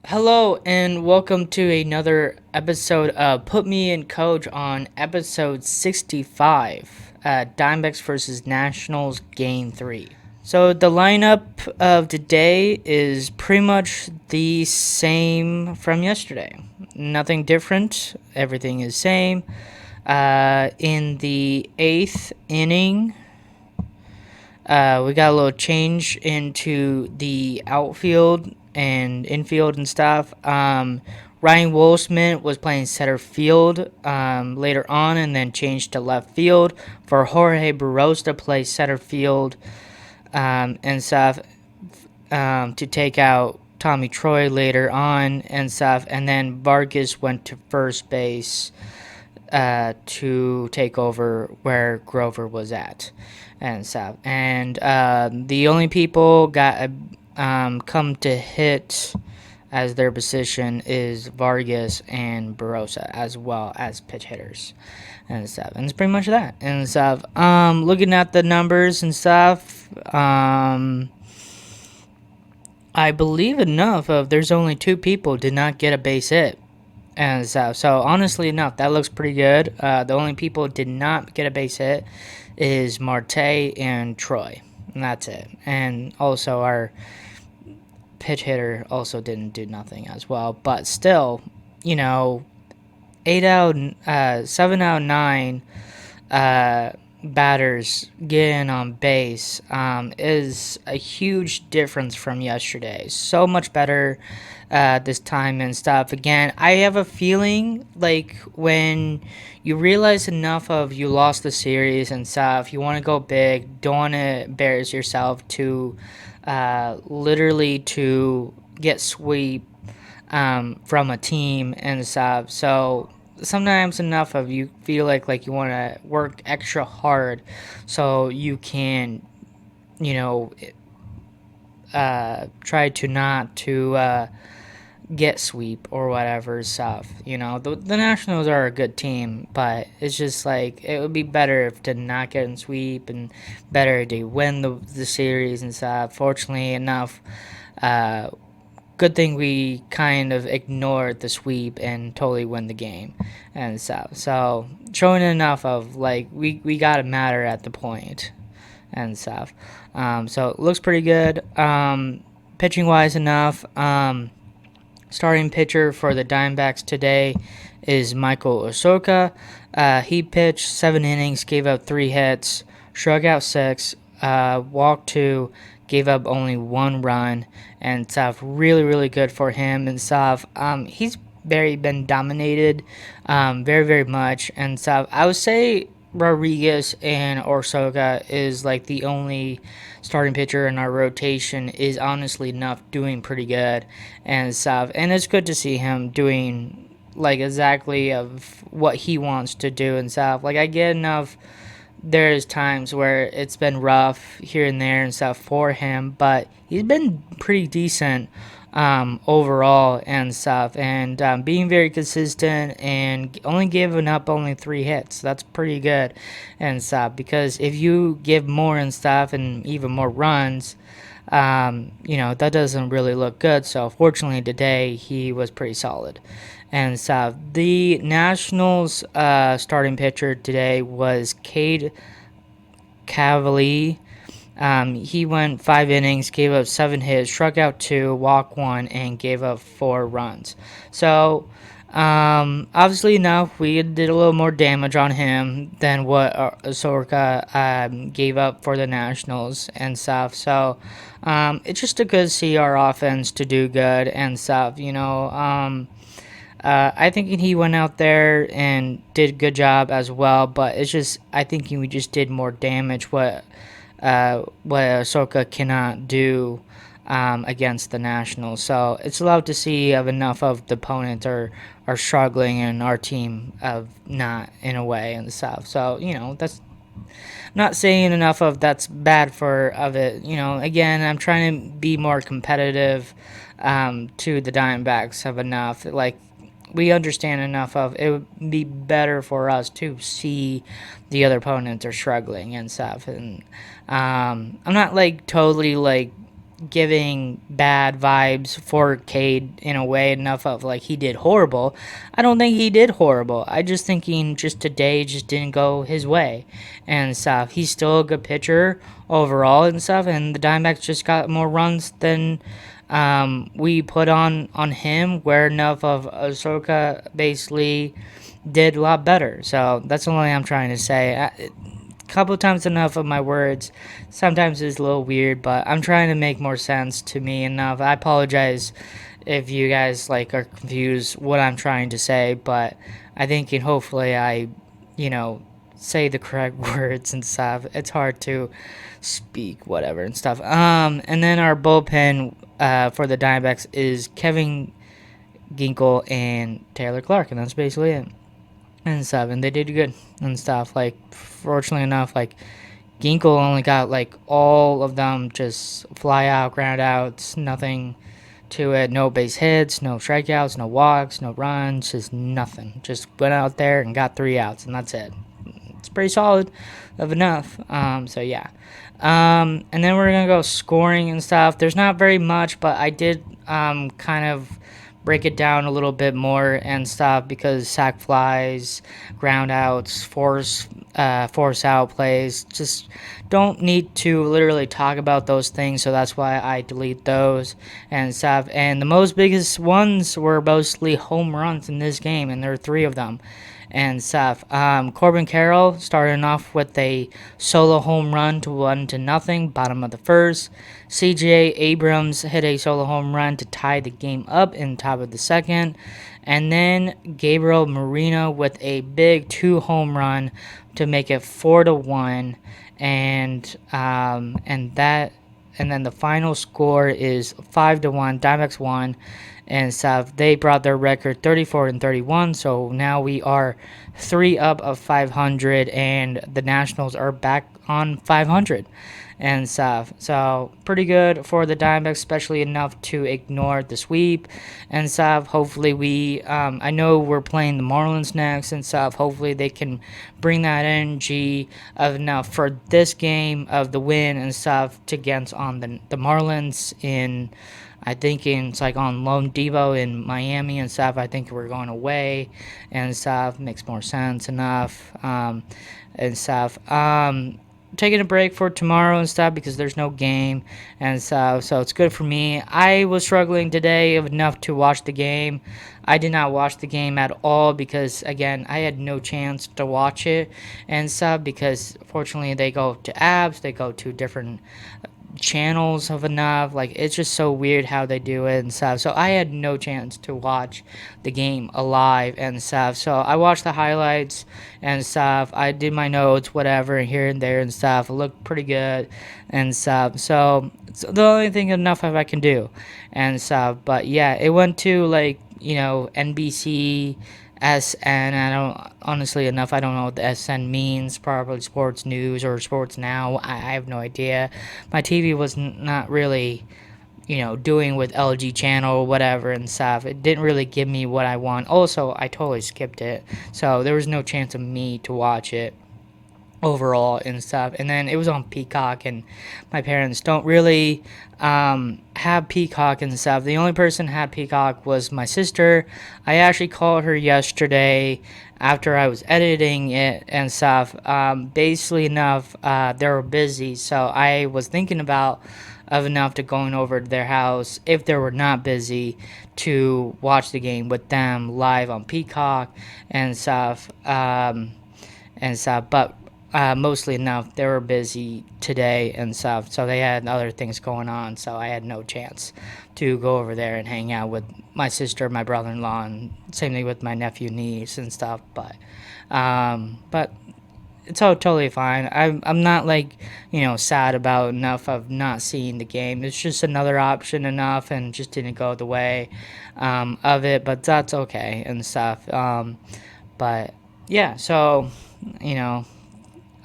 Hello and welcome to another episode of Put Me in Coach on episode 65, Diamondbacks versus Nationals Game 3. So the lineup of today is pretty much the same from yesterday. Nothing different. Everything is same. In the 8th inning, we got a little change into the outfield and infield and stuff. Ryan Wolfsman was playing center field later on and then changed to left field for Jorge Barros to play center field and stuff to take out Tommy Troy later on and stuff. And then Vargas went to first base to take over where Grover was at and stuff. And the only people got come to hit as their position is Vargas and Barossa, as well as pitch hitters and stuff. And it's pretty much that and stuff. Looking at the numbers and stuff, I believe enough of there's only two people did not get a base hit. And so honestly enough, that looks pretty good. The only people who did not get a base hit is Marte and Troy. And that's it. And also our pitch hitter also didn't do nothing as well. But still, 7 out of 9 batters getting on base is a huge difference from yesterday. So much better this time and stuff. Again, I have a feeling like when you realize enough of you lost the series and stuff, you want to go big, don't want to embarrass yourself to literally to get sweep from a team and stuff. So sometimes enough of you feel like you want to work extra hard so you can try to not to get sweep or whatever stuff. The Nationals are a good team, but it's just like it would be better if to not get in sweep and better to win the series and stuff. Fortunately enough, good thing we kind of ignored the sweep and totally win the game and stuff. So showing enough of like we got to matter at the point and stuff. So it looks pretty good. Pitching wise enough. Starting pitcher for the Diamondbacks today is Michael Osoka. He pitched 7 innings, gave up 3 hits, struck out 6, walked 2, gave up only 1 run, and stuff. Really, really good for him and stuff. He's been dominated, very, very much and stuff. I would say Rodriguez and Osoka is like the only starting pitcher in our rotation is honestly enough doing pretty good and stuff. And it's good to see him doing like exactly of what he wants to do and stuff. Like I get enough. There's times where it's been rough here and there and stuff for him, but he's been pretty decent overall and stuff, and being very consistent and only giving up only 3 hits. That's pretty good and stuff, because if you give more and stuff and even more runs, that doesn't really look good. So fortunately today he was pretty solid and stuff. The Nationals starting pitcher today was Cade Cavalier. He went 5 innings, gave up 7 hits, struck out 2, walked 1, and gave up 4 runs. So, obviously enough, we did a little more damage on him than what Sorka gave up for the Nationals and stuff. So, it's just a good to see our offense to do good and stuff. I think he went out there and did a good job as well, but it's just I think we just did more damage what Ahsoka cannot do against the Nationals. So it's allowed to see of enough of the opponents are struggling and our team of not in a way and stuff. So that's not saying enough of that's bad for of it. Again, I'm trying to be more competitive to the Diamondbacks of enough like. We understand enough of it would be better for us to see the other opponents are struggling and stuff. And I'm not like totally like giving bad vibes for Cade in a way enough of like he did horrible. I don't think he did horrible. I just thinking just today just didn't go his way and stuff. He's still a good pitcher overall and stuff, and the Diamondbacks just got more runs than we put on him. Where enough of Ahsoka basically did a lot better. So that's the only I'm trying to say. Couple times enough of my words sometimes is a little weird, but I'm trying to make more sense to me enough. I apologize if you guys like are confused what I'm trying to say, but I think and hopefully I, you know, say the correct words and stuff. It's hard to speak whatever and stuff. And then our bullpen for the Diamondbacks is Kevin Ginkle and Taylor Clark, and that's basically it and stuff, and they did good and stuff. Like, fortunately enough, like Ginkle only got like all of them just fly out, ground outs, nothing to it, no base hits, no strikeouts, no walks, no runs, just nothing. Just went out there and got 3 outs, and that's it. It's pretty solid of enough. So yeah. And then we're gonna go scoring and stuff. There's not very much, but I did kind of break it down a little bit more and stuff because sac flies, ground outs, force out plays, just don't need to literally talk about those things. So that's why I delete those and stuff. And the most biggest ones were mostly home runs in this game, and there are 3 of them and stuff. Corbin Carroll starting off with a solo home run to 1-0, bottom of the first. C.J. Abrams hit a solo home run to tie the game up in top of the second. And then Gabriel Marino with a big 2 home run to make it 4-1. And then the final score is 5-1. Diamondbacks won and stuff. They brought their record 34-31. So now we are 3 up of 500, and the Nationals are back on 500 and stuff. So pretty good for the Diamondbacks, especially enough to ignore the sweep and stuff. Hopefully I know we're playing the Marlins next and stuff. Hopefully they can bring that energy of enough for this game of the win and stuff to against on the Marlins in. I think it's like on Lone Depot in Miami and stuff. I think we're going away and stuff. Makes more sense enough and stuff. Taking a break for tomorrow and stuff because there's no game and stuff. So it's good for me. I was struggling today enough to watch the game. I did not watch the game at all because, again, I had no chance to watch it and stuff because, fortunately, they go to apps. They go to different channels of enough. Like, it's just so weird how they do it and stuff. So I had no chance to watch the game alive and stuff. So I watched the highlights and stuff. I did my notes, whatever, here and there and stuff. It looked pretty good and stuff. So it's the only thing enough of I can do and stuff. But yeah, it went to like, NBC, SN. I don't, honestly enough, I don't know what the SN means. Probably sports news or sports now. I have no idea. My TV was not really, doing with LG channel or whatever and stuff. It didn't really give me what I want. Also, I totally skipped it. So there was no chance of me to watch it overall and stuff. And then it was on Peacock, and my parents don't really have Peacock and stuff. The only person had Peacock was my sister. I actually called her yesterday after I was editing it and stuff. Basically enough, they were busy, so I was thinking about of enough to going over to their house if they were not busy to watch the game with them live on Peacock and stuff. But mostly enough, they were busy today and stuff, so they had other things going on, so I had no chance to go over there and hang out with my sister, my brother-in-law, and same thing with my nephew, niece, and stuff, but it's all totally fine. I'm not like, sad about enough of not seeing the game. It's just another option enough and just didn't go the way of it, but that's okay and stuff. But yeah, so,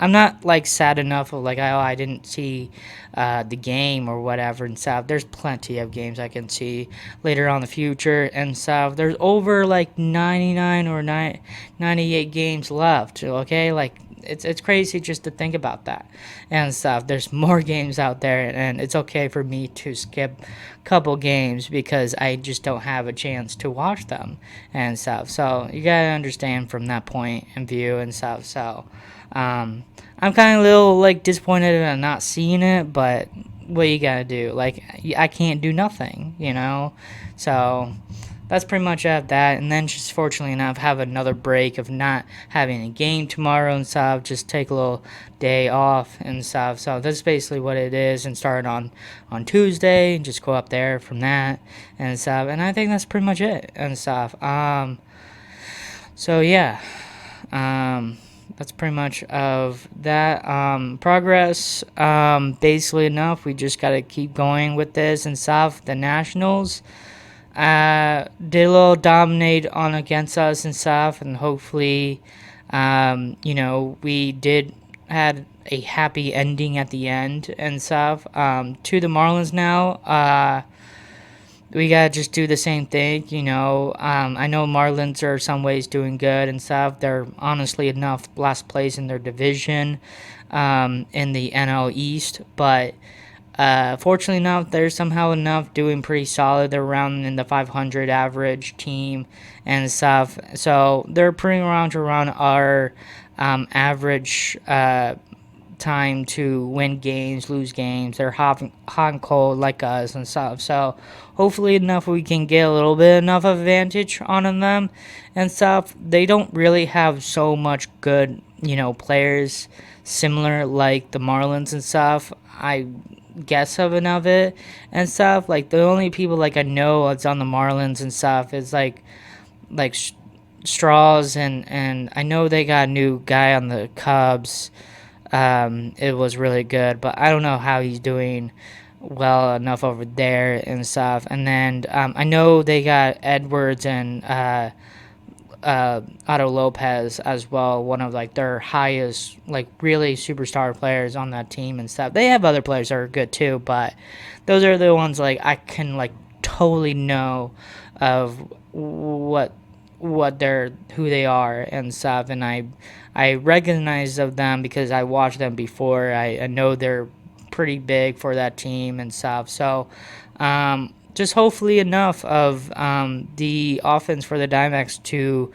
I'm not like sad enough of like, oh, I didn't see the game or whatever and stuff. There's plenty of games I can see later on in the future and stuff. There's over like 99 or 98 games left. Okay, like it's crazy just to think about that and stuff. There's more games out there, and it's okay for me to skip a couple games because I just don't have a chance to watch them and stuff. So you gotta understand from that point and view and stuff. So I'm kind of a little like disappointed in not seeing it, but what you gotta do? Like I can't do nothing, you know. So that's pretty much at that. And then just fortunately enough, have another break of not having a game tomorrow and stuff. Just take a little day off and stuff. So that's basically what it is. And start on Tuesday and just go up there from that and stuff. And I think that's pretty much it and stuff. So yeah. That's pretty much of that progress. Basically enough, we just gotta keep going with this and stuff. The Nationals did a little dominate on against us and stuff, and hopefully, we did had a happy ending at the end and stuff. To the Marlins now, we gotta just do the same thing, you know. I know Marlins are some ways doing good and stuff. They're honestly enough last place in their division, in the NL East, but fortunately enough, they're somehow enough doing pretty solid. They're around in the 500 average team and stuff, so they're pretty around our average time to win games, lose games. They're hot and cold like us and stuff. So hopefully enough we can get a little bit enough advantage on them and stuff. They don't really have so much good, players similar like the Marlins and stuff. I guess of it and stuff. Like the only people like I know that's on the Marlins and stuff is like Straws and I know they got a new guy on the Cubs. It was really good, but I don't know how he's doing well enough over there and stuff. And then I know they got Edwards and Otto Lopez as well, one of like their highest like really superstar players on that team and stuff. They have other players that are good too, but those are the ones like I can like totally know of what they're who they are and stuff, and I recognize of them because I watched them before. I know they're pretty big for that team and stuff. So just hopefully enough of the offense for the Diamondbacks to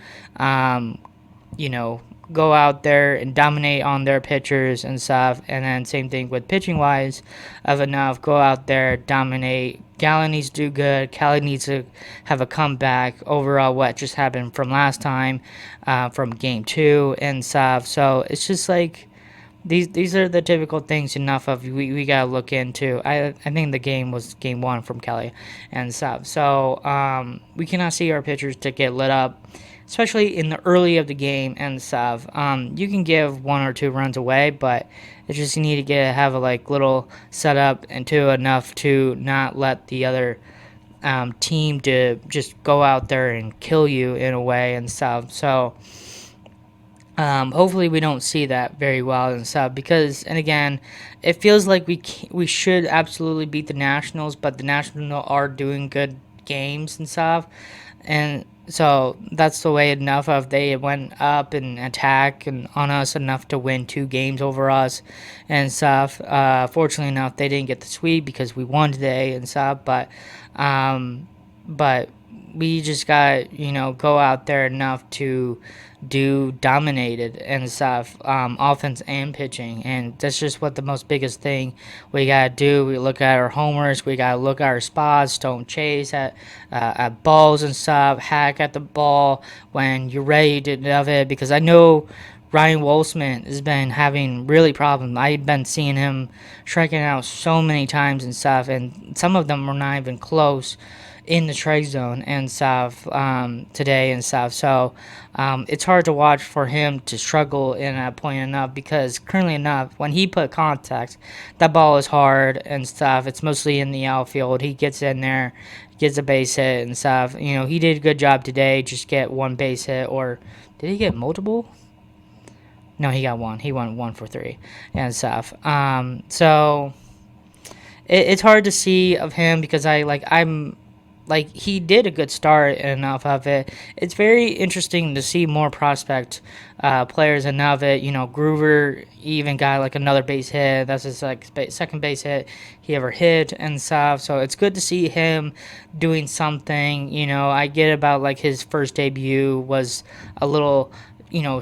go out there and dominate on their pitchers and stuff. And then same thing with pitching wise of enough, go out there, dominate. Gallen needs to do good. Kelly needs to have a comeback. Overall, what just happened from last time, from game 2 and stuff. So it's just like these are the typical things enough of we gotta look into. I think the game was game 1 from Kelly and stuff. So we cannot see our pitchers to get lit up, especially in the early of the game and stuff. You can give 1 or 2 runs away, but it's just you need to have a like little setup and enough to not let the other team to just go out there and kill you in a way and stuff. So hopefully we don't see that very well and stuff because, and again, it feels like we should absolutely beat the Nationals, but the Nationals are doing good games and stuff, and so that's the way enough of they went up and attack and on us enough to win 2 games over us and stuff. Fortunately enough, they didn't get the sweep because we won today and stuff, but we just got go out there enough to do dominated and stuff, offense and pitching, and that's just what the most biggest thing we gotta do. We look at our homers, we gotta look at our spots, don't chase at balls and stuff, hack at the ball when you're ready to have it, because I know Ryan Wolfsman has been having really problems. I've been seeing him striking out so many times and stuff, and some of them were not even close in the strike zone and stuff today and stuff. So it's hard to watch for him to struggle in that point enough, because currently enough, when he put contact, that ball is hard and stuff. It's mostly in the outfield. He gets in there, gets a base hit and stuff. He did a good job today, just get 1 base hit, or did he get multiple? No, he got 1. He went 1 for 3 and stuff. So it's hard to see of him because I'm like he did a good start enough of it. It's very interesting to see more prospect players enough it. Groover even got like another base hit. That's his like second base hit he ever hit and stuff. So it's good to see him doing something. I get about like his first debut was a little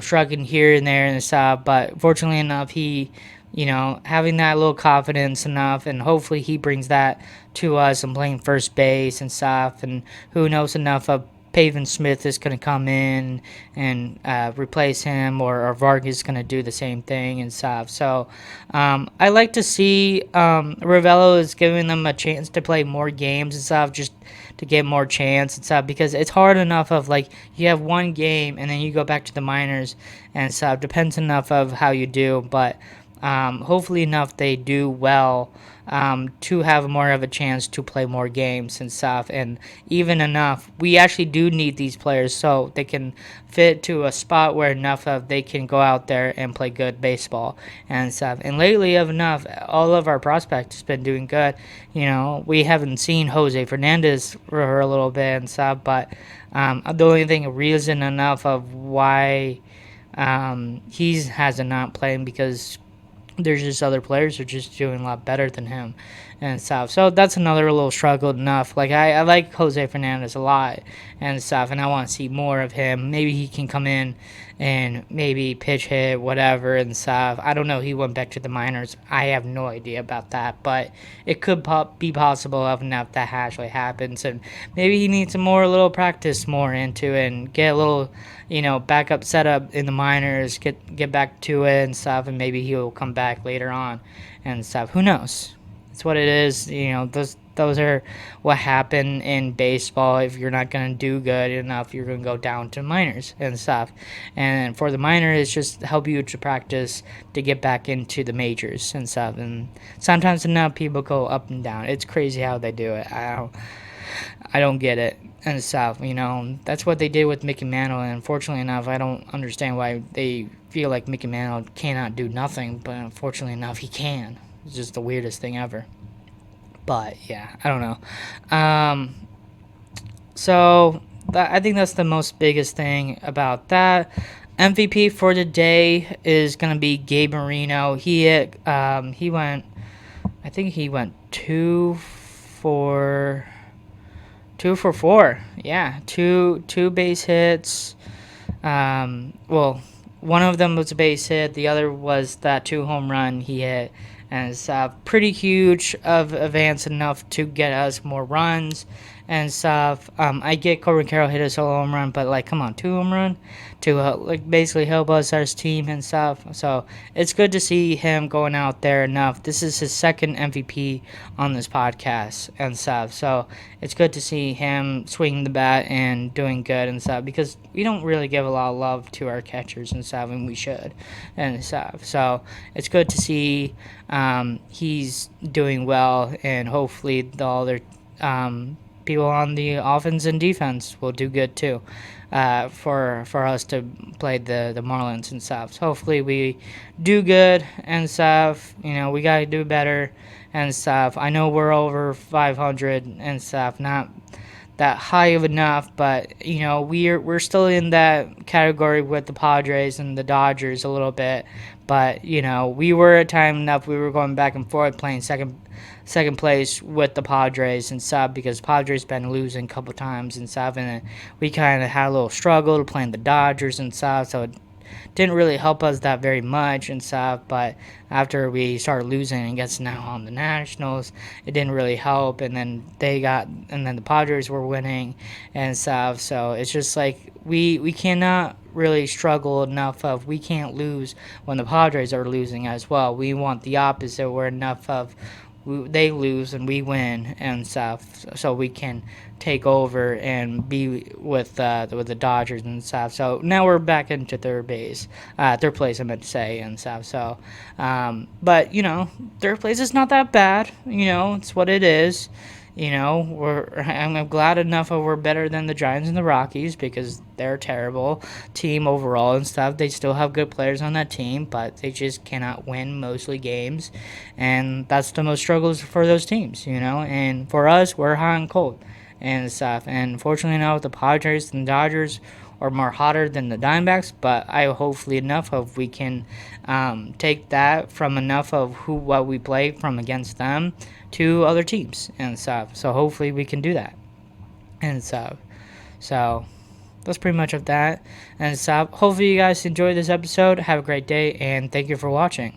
shrugging here and there and stuff, but fortunately enough he having that little confidence enough, and hopefully he brings that to us and playing first base and stuff. And who knows enough of Pavin Smith is going to come in and replace him, or Vargas is going to do the same thing and stuff. So I like to see Ravello is giving them a chance to play more games and stuff, just to get more chance and stuff, because it's hard enough of like you have one game and then you go back to the minors and stuff. Depends enough of how you do, but hopefully enough they do well to have more of a chance to play more games and stuff. And even enough, we actually do need these players so they can fit to a spot where enough of they can go out there and play good baseball and stuff. And lately, of enough, all of our prospects has been doing good. We haven't seen Jose Fernandez for a little bit and stuff, but the only thing reason enough of why he hasn't not playing, because there's just other players who are just doing a lot better than him and stuff. So that's another little struggle enough. Like I like Jose Fernandez a lot and stuff, and I want to see more of him. Maybe he can come in and maybe pitch hit, whatever and stuff. I don't know. He went back to the minors. I have no idea about that, but it could be possible enough that actually happens, and maybe he needs some more little practice more into it and get a little backup setup in the minors, get back to it and stuff, and maybe he'll come back later on and stuff. Who knows? It's what it is. Those are what happen in baseball. If you're not going to do good enough, you're going to go down to minors and stuff. And for the minors, it's just help you to practice to get back into the majors and stuff. And sometimes enough people go up and down. It's crazy how they do it. I don't get it and stuff. That's what they did with Mickey Mantle, and unfortunately enough, I don't understand why they feel like Mickey Mantle cannot do nothing, but unfortunately enough, he can. It's just the weirdest thing ever. But yeah, I don't know. So I think that's the most biggest thing about that. MVP for the day is gonna be Gabe Marino. He went. I think he went 2 for 4. Yeah, two base hits. Well, one of them was a base hit. The other was that 2 home run he hit, and it's pretty huge of advance enough to get us more runs and stuff. I get Corbin Carroll hit a solo home run, but like, come on, 2 home run to like basically help us our team and stuff. So it's good to see him going out there enough. This is his second MVP on this podcast and stuff. So it's good to see him swinging the bat and doing good and stuff, because we don't really give a lot of love to our catchers and stuff, and we should and stuff. So it's good to see he's doing well, and hopefully the other people on the offense and defense will do good too, for us to play the Marlins and stuff. So hopefully we do good and stuff. We gotta do better and stuff. I know we're over 500 and stuff, not that high of enough, but we're still in that category with the Padres and the Dodgers a little bit. But we were at time enough, we were going back and forth playing second place with the Padres and stuff, because Padres been losing a couple times and stuff, and we kind of had a little struggle to playing the Dodgers and stuff, so it didn't really help us that very much and stuff. But after we started losing and gets now on the Nationals, it didn't really help, and then the Padres were winning and stuff. So it's just like we cannot really struggle enough of we can't lose when the Padres are losing as well. We want the opposite, where enough of they lose and we win and stuff, so we can take over and be with the Dodgers and stuff. So now we're back into third place, I meant to say, and stuff. So, but third place is not that bad. It's what it is. I'm glad enough of we're better than the Giants and the Rockies, because they're a terrible team overall and stuff. They still have good players on that team, but they just cannot win mostly games, and that's the most struggles for those teams, And for us, we're hot and cold and stuff. And fortunately enough, the Padres and Dodgers are more hotter than the Diamondbacks, but I hopefully enough of we can take that from enough of what we play from against them to other teams and stuff. So hopefully we can do that and stuff. So that's pretty much of that and stuff. Hopefully you guys enjoyed this episode. Have a great day and thank you for watching.